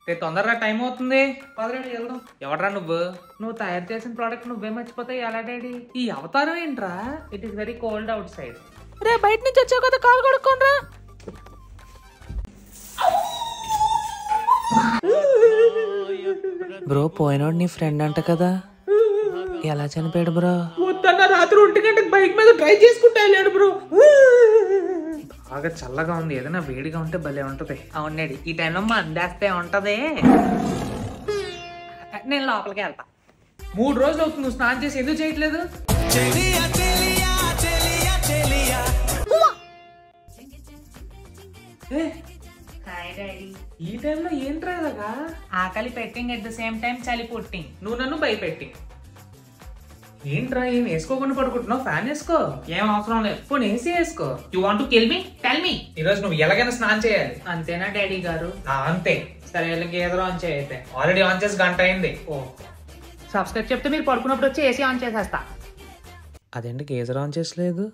రేపు తొందరగా టైం అవుతుంది. పదరాడి వెళ్దాం. ఎవడరా నువ్వు తయారు చేసిన ప్రోడక్ట్ నువ్వే మర్చిపోతాయి ఎలా డాడీ? ఈ అవతారం ఏంట్రా? It is very cold outside. రే బయట నుంచి వచ్చావు కదా, కాలు కడుక్కోనరా. బ్రో పోయినోడు నీ ఫ్రెండ్ అంట కదా, ఎలా చనిపోయాడు బ్రో? మొత్తాన్న రాత్రి 1 గంటకి బైక్ మీద డ్రైవ్ చేసుకుంటా వెళ్ళాడు బ్రో. బాగా చల్లగా ఉంది, ఏదైనా వేడిగా ఉంటే భలే ఉంటది. అవునండి ఈ టైంలో మందేస్తే ఉంటది. నేను లోపలికి వెళ్తా. 3 రోజులు అవుతుంది నువ్వు స్నానం చేసి, ఎందుకు చేయట్లేదు? ఈ టైంలో ఏంట్రా ఇలాగా? ఆకలి పెట్టింగ్ అట్ ద సేమ్ టైం చలి పుట్టింగ్. నువ్వు నన్ను భయపెట్టింగ్. ఏంట్రా ఏం వేసుకోకుండా పడుకుంటున్నావు? ఫ్యాన్ వేసుకో. ఏం అవసరం లేదు, పోనీ ఏసీ వేసుకో. You want to kill me? Tell me. ఈరోజు నువ్వు ఎలాగైనా స్నానం చేయాలి. అంతేనా డాడీ గారు? అంతే. సరే గేదర్ ఆన్ చేయతే. ఆల్రెడీ ఆన్ చేసి గంట అయింది. ఓ సబ్స్క్రైబ్ చెప్తే మీరు పడుకున్నప్పుడు వచ్చి ఏసీ ఆన్ చేసేస్తా. అదేంటి గేజర్ ఆన్ చేసలేదు?